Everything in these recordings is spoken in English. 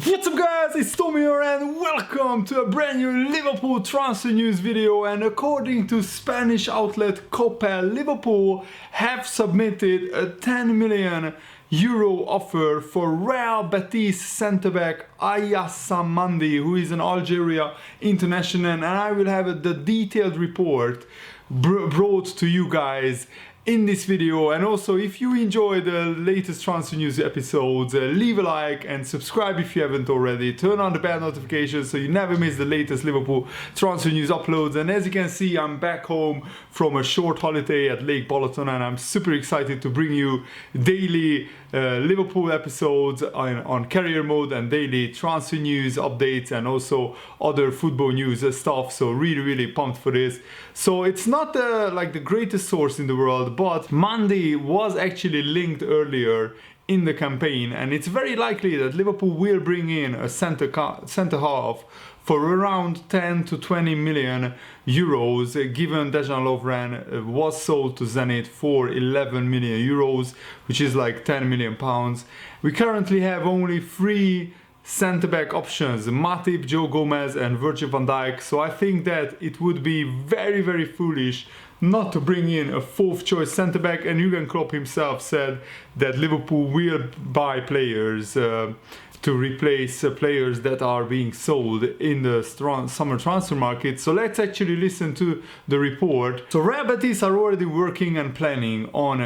What's up guys, it's Tommy here and welcome to a brand new Liverpool transfer news video. And according to Spanish outlet Klopp, Liverpool have submitted a 10 million euro offer for Real Betis centre-back Aissa Mandi, who is an Algeria international, and I will have the detailed report brought to you guys in this video. And also, if you enjoy the latest transfer news episodes, leave a like and subscribe if you haven't already. Turn on the bell notifications so you never miss the latest Liverpool transfer news uploads. And as you can see, I'm back home from a short holiday at Lake Balaton, and I'm super excited to bring you daily Liverpool episodes on career mode and daily transfer news updates and also other football news stuff. So really pumped for this. So it's not like the greatest source in the world, but Mandi was actually linked earlier in the campaign, and it's very likely that Liverpool will bring in a centre half for around 10 to 20 million euros, given Dejan Lovren was sold to Zenit for 11 million euros, which is like 10 million pounds. We currently have only 3 centre-back options: Matip, Joe Gomez and Virgil van Dijk. So I think that it would be very foolish not to bring in a 4th choice centre-back, and Jurgen Klopp himself said that Liverpool will buy players to replace players that are being sold in the summer transfer market. So let's actually listen to the report. So Real Betis are already working and planning on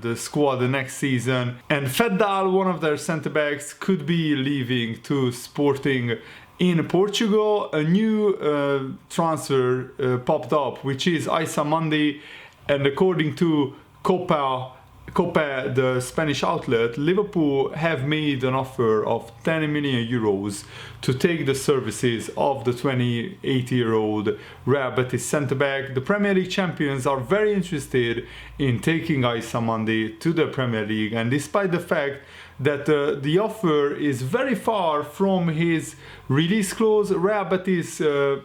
the squad the next season, and Feddal, one of their centre-backs, could be leaving to Sporting in Portugal. A new transfer popped up, which is Aissa Mane, and according to Copa, the Spanish outlet, Liverpool have made an offer of 10 million euros to take the services of the 28-year-old Real Betis centre-back. The Premier League champions are very interested in taking Aissa Mane to the Premier League, and despite the fact that the offer is very far from his release clause, Real Betis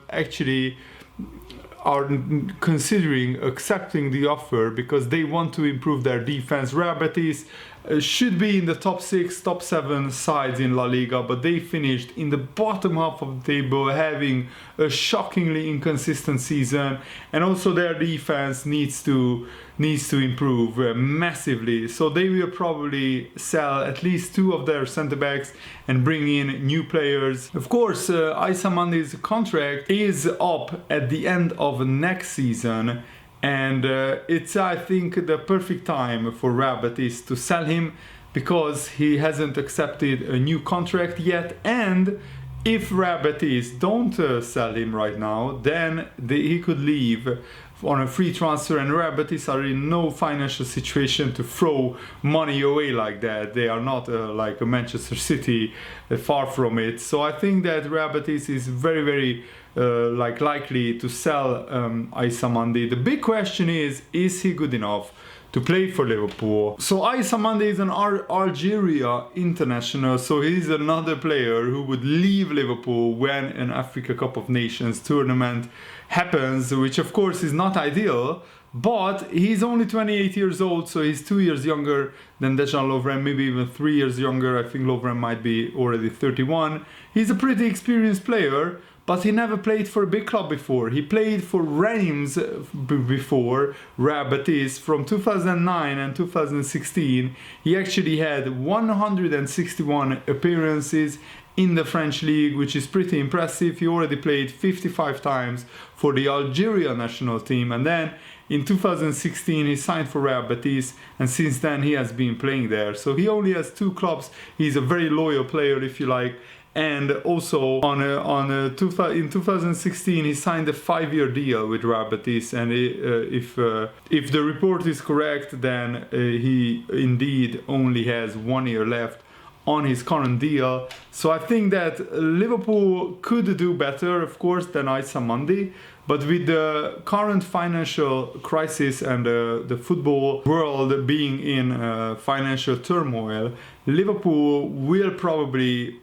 actually are considering accepting the offer because they want to improve their defense. Real Betis should be in the top 6, top 7 sides in La Liga, but they finished in the bottom half of the table, having a shockingly inconsistent season, and also their defense needs to improve massively. So they will probably sell at least 2 of their centre-backs and bring in new players. Of course, Aissa Mane's contract is up at the end of next season, and it's, I think, the perfect time for Real Betis to sell him, because he hasn't accepted a new contract yet. And if Real Betis don't sell him right now, then he could leave on a free transfer, and Real Betis are in no financial situation to throw money away like that. They are not like a Manchester City, far from it. So I think that Real Betis is very likely to sell Aissa Mane. The big question is he good enough to play for Liverpool? So Aissa Mane is an Algeria international, so he's another player who would leave Liverpool when an Africa Cup of Nations tournament happens, which of course is not ideal, but he's only 28 years old, so he's 2 years younger than Dejan Lovren, maybe even 3 years younger. I think Lovren might be already 31. He's a pretty experienced player, but he never played for a big club before. He played for Reims before Real Betis from 2009 and 2016. He actually had 161 appearances in the French league, which is pretty impressive. He already played 55 times for the Algeria national team, and then in 2016 he signed for Real Betis, and since then he has been playing there. So he only has 2 clubs. He's a very loyal player, if you like. And also in 2016 he signed a 5-year deal with Real Betis, and if the report is correct, then he indeed only has 1 year left on his current deal. So I think that Liverpool could do better, of course, than Aissa Mane. But with the current financial crisis and the football world being in financial turmoil, Liverpool will probably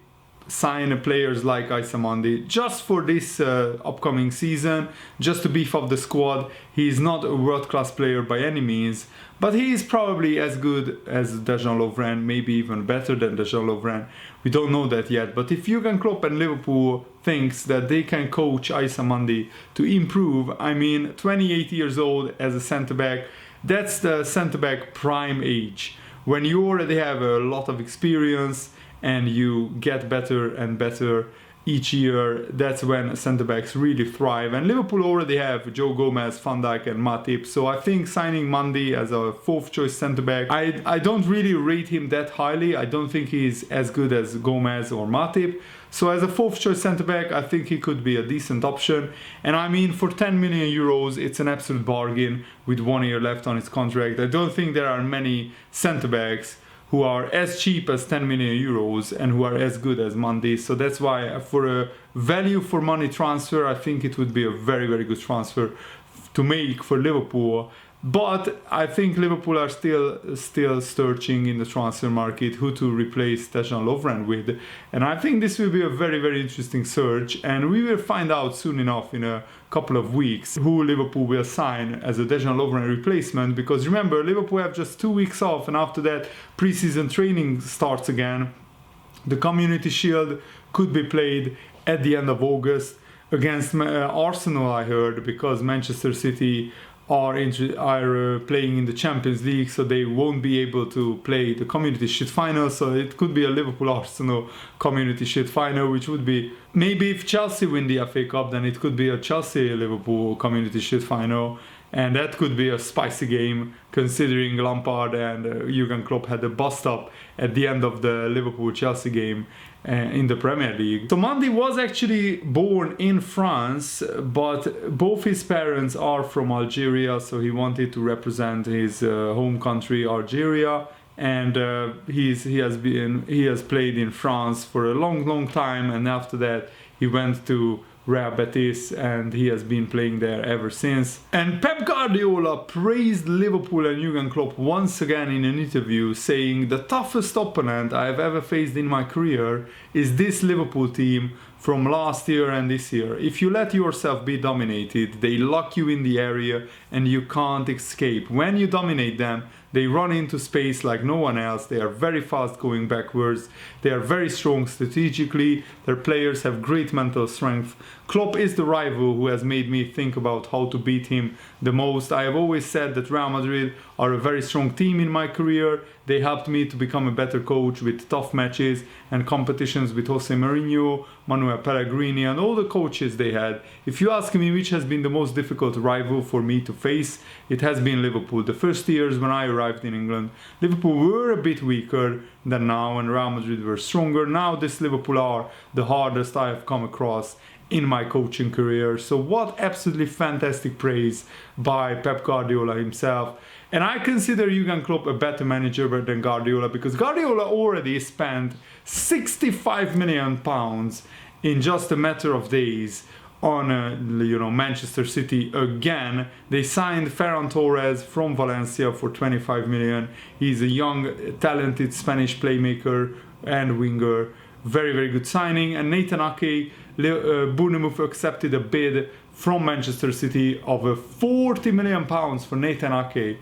sign players like Aissa Mandi just for this upcoming season, just to beef up the squad. He's not a world-class player by any means, but he is probably as good as Dejan Lovren, maybe even better than Dejan Lovren. We don't know that yet, but if Jurgen Klopp and Liverpool thinks that they can coach Aissa Mandi to improve, I mean, 28 years old as a centre-back, that's the centre-back prime age. When you already have a lot of experience and you get better and better each year, that's when centre-backs really thrive. And Liverpool already have Joe Gomez, Van Dijk and Matip, so I think signing Mandi as a fourth choice centre-back, I don't really rate him that highly. I don't think he's as good as Gomez or Matip. So as a fourth choice centre-back, I think he could be a decent option. And I mean, for 10 million euros, it's an absolute bargain with 1 year left on his contract. I don't think there are many centre-backs who are as cheap as 10 million euros and who are as good as Mandi. So that's why for a value for money transfer, I think it would be a very, very good transfer to make for Liverpool. But I think Liverpool are still searching in the transfer market who to replace Dejan Lovren with. And I think this will be a very, very interesting search. And we will find out soon enough in a couple of weeks who Liverpool will sign as a Dejan Lovren replacement. Because remember, Liverpool have just 2 weeks off, and after that pre-season training starts again. The Community Shield could be played at the end of August against Arsenal, I heard, because Manchester City are playing in the Champions League, so they won't be able to play the Community Shield final. So it could be a Liverpool-Arsenal Community Shield final, which would be, maybe if Chelsea win the FA Cup, then it could be a Chelsea-Liverpool Community Shield final. And that could be a spicy game, considering Lampard and Jurgen Klopp had a bust-up at the end of the Liverpool-Chelsea game in the Premier League. So Mandi was actually born in France, but both his parents are from Algeria, so he wanted to represent his home country, Algeria. And he has played in France for a long time, and after that he went to Real Betis, and he has been playing there ever since. And Pep Guardiola praised Liverpool and Jurgen Klopp once again in an interview, saying, "The toughest opponent I have ever faced in my career is this Liverpool team from last year and this year. If you let yourself be dominated, they lock you in the area and you can't escape. When you dominate them, they run into space like no one else. They are very fast going backwards. They are very strong strategically. Their players have great mental strength. Klopp is the rival who has made me think about how to beat him the most. I have always said that Real Madrid are a very strong team in my career. They helped me to become a better coach with tough matches and competitions with Jose Mourinho, Manuel Pellegrini and all the coaches they had. If you ask me which has been the most difficult rival for me to face, it has been Liverpool. The first years when I arrived in England, Liverpool were a bit weaker than now and Real Madrid were stronger. Now this Liverpool are the hardest I have come across in my coaching career." So what absolutely fantastic praise by Pep Guardiola himself. And I consider Jurgen Klopp a better manager than Guardiola, because Guardiola already spent £65 million in just a matter of days on Manchester City again. They signed Ferran Torres from Valencia for 25 million. He's a young, talented Spanish playmaker and winger. Very, very good signing. And Nathan Ake, Bournemouth accepted a bid from Manchester City of £40 million for Nathan Ake.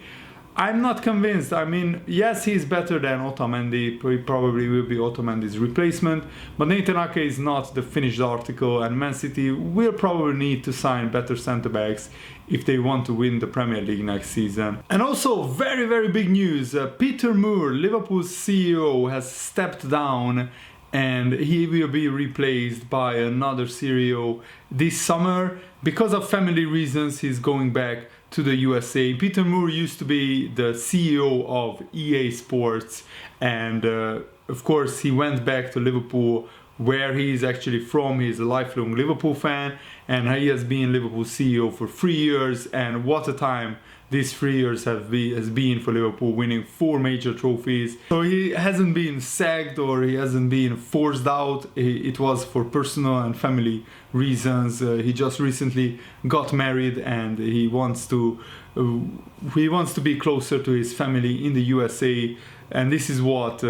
I'm not convinced. I mean, yes, he's better than Otamendi. He probably will be Otamendi's replacement. But Nathan Ake is not the finished article, and Man City will probably need to sign better centre-backs if they want to win the Premier League next season. And also, very, very big news. Peter Moore, Liverpool's CEO, has stepped down, and he will be replaced by another CEO this summer. Because of family reasons, he's going back to the USA. Peter Moore used to be the CEO of EA Sports, and of course he went back to Liverpool, where he is actually from. He's a lifelong Liverpool fan, and he has been Liverpool CEO for 3 years, and what a time these 3 years has been for Liverpool, winning 4 major trophies. So he hasn't been sacked or he hasn't been forced out. It was for personal and family reasons. He just recently got married, and he wants to be closer to his family in the USA, and this is what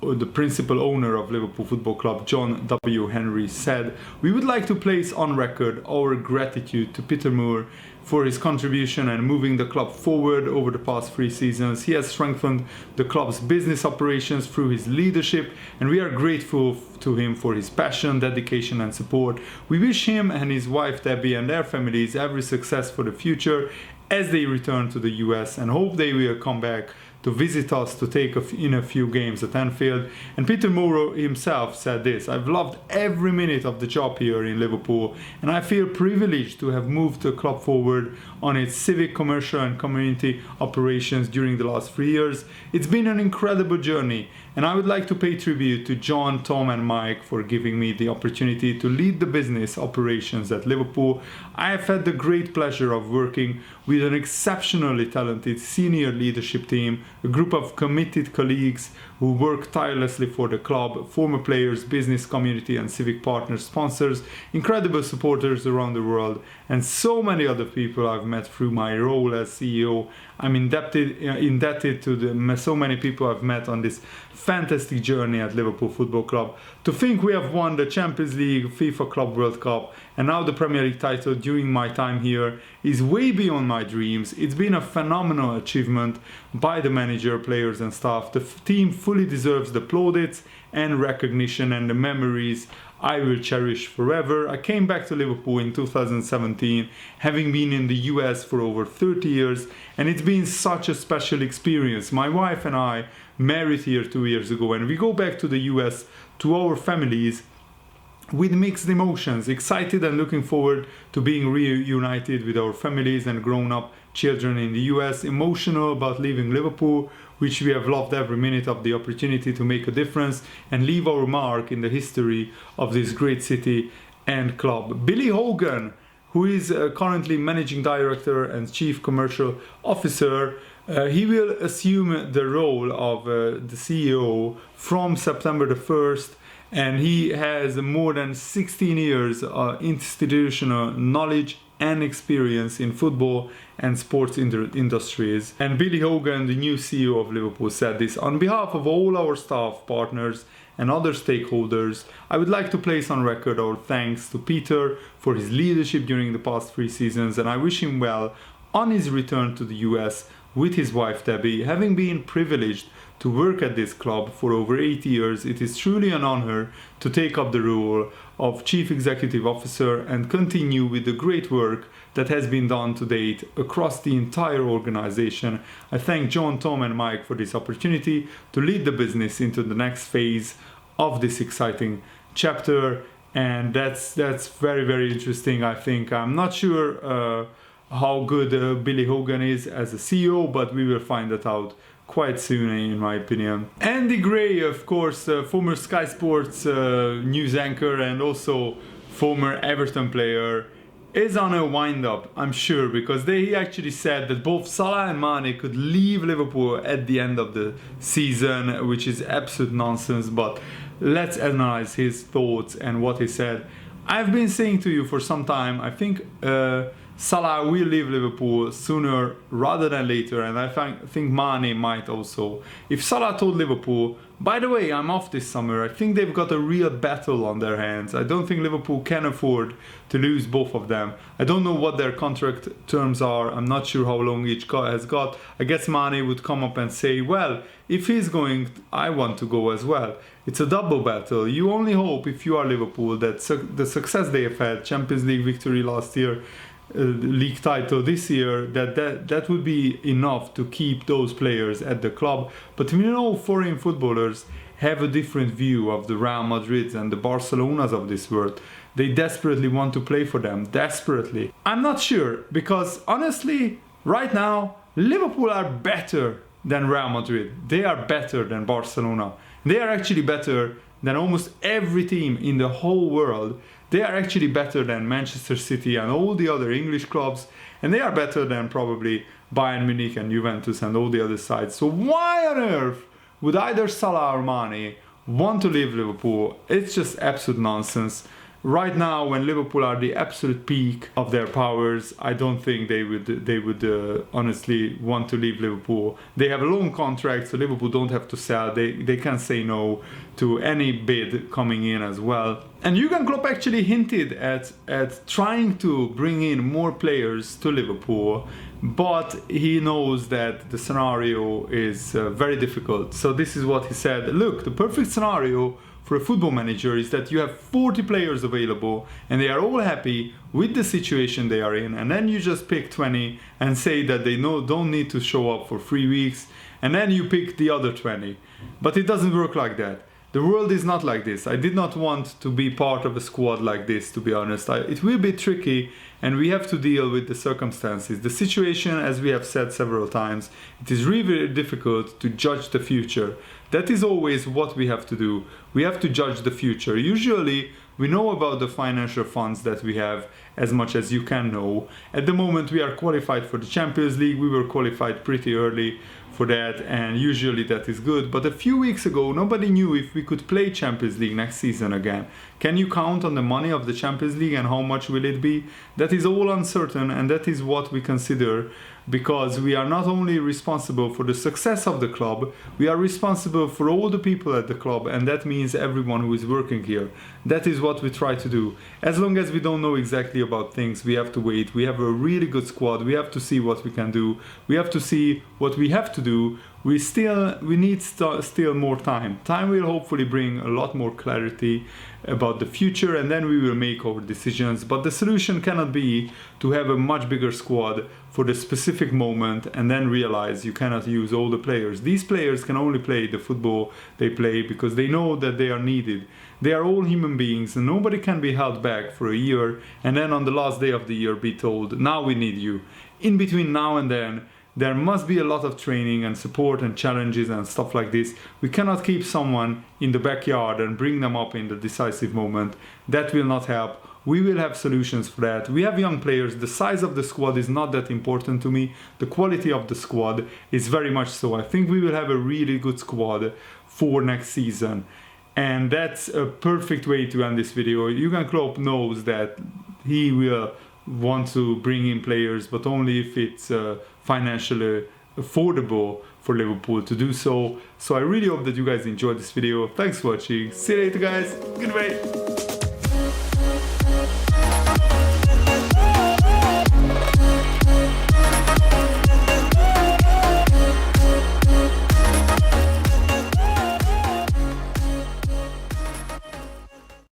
the principal owner of Liverpool Football Club, John W. Henry, said, "We would like to place on record our gratitude to Peter Moore for his contribution and moving the club forward over the past 3 seasons. He has strengthened the club's business operations through his leadership, and we are grateful to him for his passion, dedication and support. We wish him and his wife Debbie and their families every success for the future as they return to the US, and hope they will come back to visit us to take in a few games at Anfield." And Peter Moore himself said this: "I've loved every minute of the job here in Liverpool, and I feel privileged to have moved the club forward on its civic, commercial and community operations during the last 3 years. It's been an incredible journey, and I would like to pay tribute to John, Tom and Mike for giving me the opportunity to lead the business operations at Liverpool. I have had the great pleasure of working with an exceptionally talented senior leadership team, a group of committed colleagues who work tirelessly for the club, former players, business community and civic partners, sponsors, incredible supporters around the world, and so many other people I've met through my role as CEO. I'm indebted to so many people I've met on this fantastic journey at Liverpool Football Club. To think we have won the Champions League, FIFA Club World Cup and now the Premier League title during my time here is way beyond my dreams. It's been a phenomenal achievement by the manager, players and staff. The team fully deserves the plaudits and recognition and the memories I will cherish forever. I came back to Liverpool in 2017, having been in the US for over 30 years, and it's been such a special experience. My wife and I married here 2 years ago, and we go back to the US to our families with mixed emotions, excited and looking forward to being reunited with our families and grown-up children in the US, emotional about leaving Liverpool, which we have loved every minute of the opportunity to make a difference and leave our mark in the history of this great city and club. Billy Hogan, who is currently managing director and chief commercial officer, he will assume the role of the CEO from September the 1st, and he has more than 16 years institutional knowledge and experience in football and sports industries. And Billy Hogan, the new CEO of Liverpool, said this: "On behalf of all our staff, partners and other stakeholders, I would like to place on record our thanks to Peter for his leadership during the past 3 seasons, and I wish him well on his return to the US with his wife Debbie. Having been privileged to work at this club for over 8 years, it is truly an honor to take up the role of Chief Executive Officer and continue with the great work that has been done to date across the entire organization. I thank John, Tom and Mike for this opportunity to lead the business into the next phase of this exciting chapter." And that's very, very interesting. I think I'm not sure how good Billy Hogan is as a CEO, but we will find that out quite soon, in my opinion. Andy Gray, of course, former Sky Sports news anchor and also former Everton player, is on a wind-up, I'm sure, because he actually said that both Salah and Mane could leave Liverpool at the end of the season, which is absolute nonsense. But let's analyze his thoughts and what he said. I've been saying to you for some time, I think Salah will leave Liverpool sooner rather than later, and I think Mane might also. If Salah told Liverpool, "By the way, I'm off this summer," I think they've got a real battle on their hands. I don't think Liverpool can afford to lose both of them. I don't know what their contract terms are. I'm not sure how long each guy has got. I guess Mane would come up and say, "Well, if he's going, I want to go as well." It's a double battle. You only hope, if you are Liverpool, that the success they have had, Champions League victory last year, league title this year, that would be enough to keep those players at the club. But we know foreign footballers have a different view of the Real Madrids and the Barcelonas of this world. They desperately want to play for them, desperately. I'm not sure, because honestly, right now, Liverpool are better than Real Madrid. They are better than Barcelona. They are actually better than almost every team in the whole world. They are actually better than Manchester City and all the other English clubs, and they are better than probably Bayern Munich and Juventus and all the other sides. So why on earth would either Salah or Mane want to leave Liverpool? It's just absolute nonsense. Right now, when Liverpool are the absolute peak of their powers, I don't think they would honestly want to leave Liverpool. They have a long contract, so Liverpool don't have to sell. They can say no to any bid coming in as well. And Jurgen Klopp actually hinted at trying to bring in more players to Liverpool, but he knows that the scenario is very difficult. So this is what he said: look, the perfect scenario for a football manager is that you have 40 players available and they are all happy with the situation they are in, and then you just pick 20 and say that they don't need to show up for 3 weeks, and then you pick the other 20. But it doesn't work like that. The world is not like this. I did not want to be part of a squad like this, to be honest. It will be tricky, and we have to deal with the circumstances. The situation, as we have said several times, it is really difficult to judge the future. That is always what we have to do. We have to judge the future. Usually, we know about the financial funds that we have as much as you can know. At the moment, we are qualified for the Champions League. We were qualified pretty early for that, and usually that is good. But a few weeks ago, nobody knew if we could play Champions League next season again. Can you count on the money of the Champions League and how much will it be? That is all uncertain, and that is what we consider, because we are not only responsible for the success of the club, we are responsible for all the people at the club, and that means everyone who is working here. That is what we try to do. As long as we don't know exactly about things, we have to wait. We have a really good squad. We have to see what we can do. We have to see what we have to do. We need still more time. Time will hopefully bring a lot more clarity about the future, and then we will make our decisions. But the solution cannot be to have a much bigger squad for the specific moment and then realize you cannot use all the players. These players can only play the football they play because they know that they are needed. They are all human beings, and nobody can be held back for a year and then on the last day of the year be told, now we need you. In between now and then, there must be a lot of training and support and challenges and stuff like this. We cannot keep someone in the backyard and bring them up in the decisive moment. That will not help. We will have solutions for that. We have young players. The size of the squad is not that important to me. The quality of the squad is very much so. I think we will have a really good squad for next season. And that's a perfect way to end this video. Jurgen Klopp knows that he will want to bring in players, but only if it's financially affordable for Liverpool to do so. So I really hope that you guys enjoyed this video. Thanks for watching. See you later, guys. Goodbye.